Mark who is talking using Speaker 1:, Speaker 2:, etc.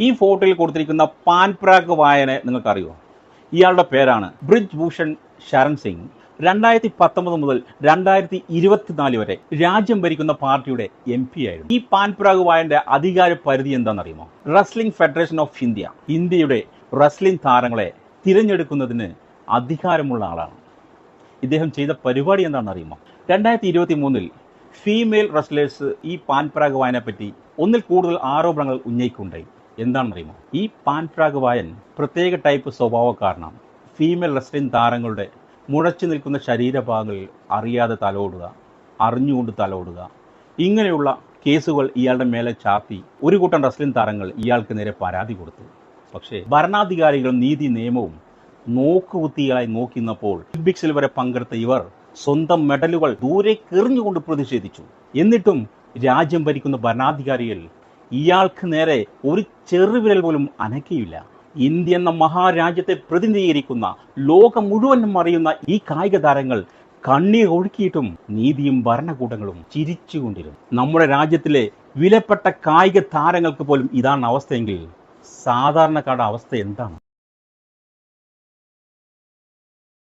Speaker 1: ഈ ഫോട്ടോയിൽ കൊടുത്തിരിക്കുന്ന പാൻപ്രാഗ് വായന നിങ്ങൾക്കറിയോ? ഇയാളുടെ പേരാണ് ബ്രിജ് ഭൂഷൺ ശരൺ സിംഗ്. 2019 മുതൽ 2024 വരെ രാജ്യം ഭരിക്കുന്ന പാർട്ടിയുടെ MP ആയിരുന്നു. ഈ പാൻപ്രാഗ് വായന്റെ അധികാര പരിധി എന്താണെന്നറിയുമോ? റെസ്ലിംഗ് ഫെഡറേഷൻ ഓഫ് ഇന്ത്യ, ഇന്ത്യയുടെ റെസ്ലിംഗ് താരങ്ങളെ തിരഞ്ഞെടുക്കുന്നതിന് അധികാരമുള്ള ആളാണ്. ഇദ്ദേഹം ചെയ്ത പരിപാടി എന്താണെന്ന് അറിയുമോ? 2023 ഫീമെയിൽ റെസ്ലേഴ്സ് ഈ പാൻപ്രാഗ് വായനെ പറ്റി ഒന്നിൽ കൂടുതൽ ആരോപണങ്ങൾ ഉന്നയിക്കുകയുണ്ടായി. എന്താണെന്നറിയുമോ? ഈ പാൻപ്രാഗ് വായൻ പ്രത്യേക ടൈപ്പ് സ്വഭാവക്കാരനാണ്. ഫീമെയിൽ റെസ്ലിംഗ് താരങ്ങളുടെ മുഴച്ചു നിൽക്കുന്ന ശരീരഭാഗങ്ങളിൽ അറിയാതെ തലോടുക, അറിഞ്ഞുകൊണ്ട് തലോടുക, ഇങ്ങനെയുള്ള കേസുകൾ ഇയാളുടെ മേലെ ചാർത്തി ഒരു കൂട്ടം റെസ്ലിംഗ് താരങ്ങൾ ഇയാൾക്ക് നേരെ പരാതി കൊടുത്തു. പക്ഷേ ഭരണാധികാരികളും നീതി നിയമവും നോക്കുകുത്തിയായി നോക്കിന്നപ്പോൾ ഒളിമ്പിക്സിൽ വരെ പങ്കെടുത്ത ഇവർ സ്വന്തം മെഡലുകൾ ദൂരെ എറിഞ്ഞുകൊണ്ട് പ്രതിഷേധിച്ചു. എന്നിട്ടും രാജ്യം ഭരിക്കുന്ന ഭരണാധികാരികൾ ഇയാൾക്ക് നേരെ ഒരു ചെറുവിരൽ പോലും അനക്കിയില്ല. ഇന്ത്യ എന്ന മഹാരാജ്യത്തെ പ്രതിനിധീകരിക്കുന്ന ലോകം മുഴുവനും അറിയുന്ന ഈ കായിക താരങ്ങൾ കണ്ണീർ ഒഴുക്കിയിട്ടും നീതിയും ഭരണകൂടങ്ങളും ചിരിച്ചുകൊണ്ടിരുന്നു. നമ്മുടെ രാജ്യത്തിലെ വിലപ്പെട്ട കായിക താരങ്ങൾക്ക് പോലും ഇതാണ് അവസ്ഥയെങ്കിൽ സാധാരണക്കാരുടെ അവസ്ഥ എന്താണ്?